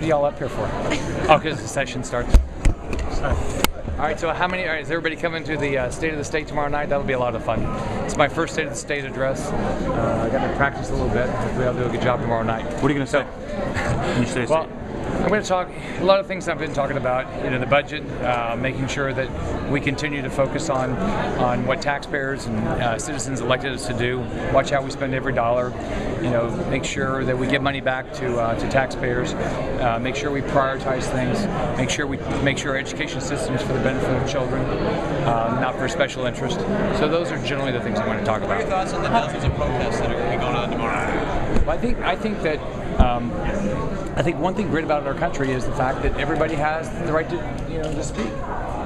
What are y'all up here for? Oh, because the session starts. All right, so how many? All right, is everybody coming to the State of the State tomorrow night? That'll be a lot of fun. It's my first State of the State address. I got to practice a little bit. Hopefully, I'll do a good job tomorrow night. What are you going to say? When you say well, I'm going to talk a lot of things I've been talking about. The budget, making sure that we continue to focus on what taxpayers and citizens elected us to do. Watch how we spend every dollar. Make sure that we give money back to taxpayers. Make sure we prioritize things. Make sure our education system is for the benefit of children, not for special interest. So those are generally the things I want to talk about. What are your thoughts on the dozens of protests that are going to be going on tomorrow? Well, I think that. I think one thing great about our country is the fact that everybody has the right to speak,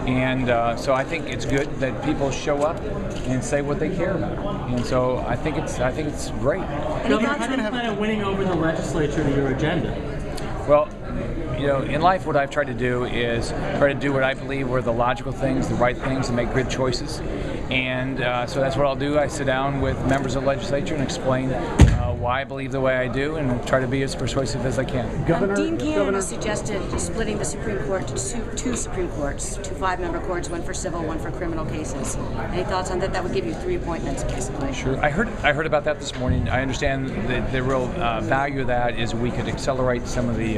and so I think it's good that people show up and say what they care about, and so I think it's great. Governor, how do you plan on winning over the legislature to your agenda? Well, in life, what I've tried to do is try to do what I believe were the logical things, the right things, and make good choices. And so that's what I'll do. I sit down with members of the legislature and explain why I believe the way I do, and try to be as persuasive as I can. Dean Gannon has suggested splitting the Supreme Court to two Supreme Courts, 2 5-member courts, one for civil, one for criminal cases. Any thoughts on that? That would give you 3 appointments, basically. Sure. I heard about that this morning. I understand the real value of that is we could accelerate some of the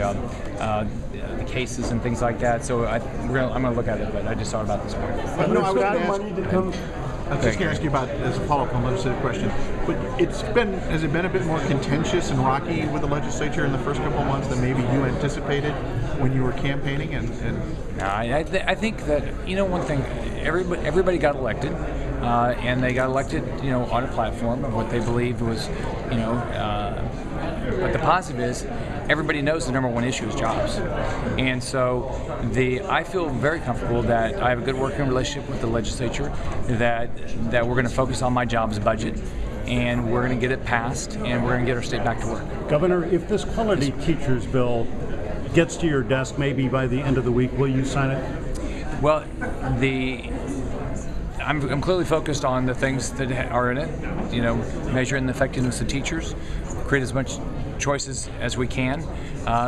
cases and things like that. So I'm going to look at it, but I just thought about this morning. I was just going to ask you about, as a follow-up on the legislative question, but has it been a bit more contentious and rocky with the legislature in the first couple of months than maybe you anticipated when you were campaigning? No, I think that, one thing, everybody got elected, and they got elected, on a platform of what they believed was, but the positive is, everybody knows the number one issue is jobs, and so I feel very comfortable that I have a good working relationship with the legislature, that we're going to focus on my jobs budget, and we're going to get it passed, and we're going to get our state back to work. Governor, if this quality teachers bill gets to your desk maybe by the end of the week, will you sign it? Well, I'm clearly focused on the things that are in it, measuring the effectiveness of teachers, create as much choices as we can.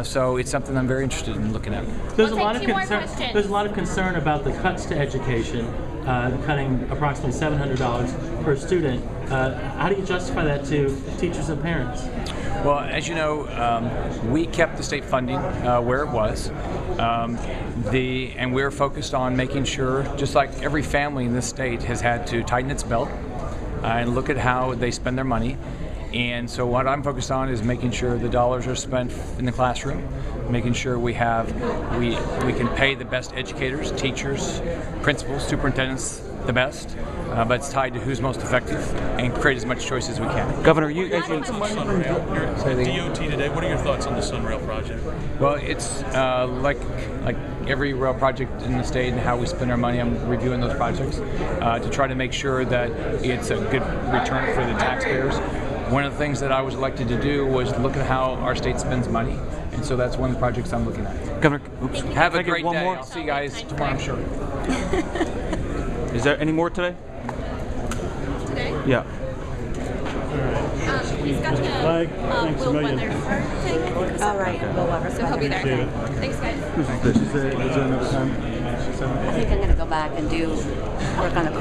So it's something I'm very interested in looking at. There's a lot of concern about the cuts to education, cutting approximately $700 per student. How do you justify that to teachers and parents? Well, as you know, we kept the state funding where it was, and we're focused on making sure, just like every family in this state has had to tighten its belt and look at how they spend their money. And so what I'm focused on is making sure the dollars are spent in the classroom, making sure we can pay the best educators, teachers, principals, superintendents the best, but it's tied to who's most effective, and create as much choice as we can. Governor, Sunrail, your DOT today, what are your thoughts on the Sunrail project? Well, it's like every rail project in the state and how we spend our money. I'm reviewing those projects to try to make sure that it's a good return for the taxpayers. One of the things that I was elected to do was look at how our state spends money, and so that's one of the projects I'm looking at. Governor, have a great day. I'll see you guys tomorrow, I'm sure. Is there any more today? Today? Yeah. He's got the Will Weather thing. All right, Will Weather. So he'll be there. Thanks, guys. Is there another time? I think I'm going to go back and work on the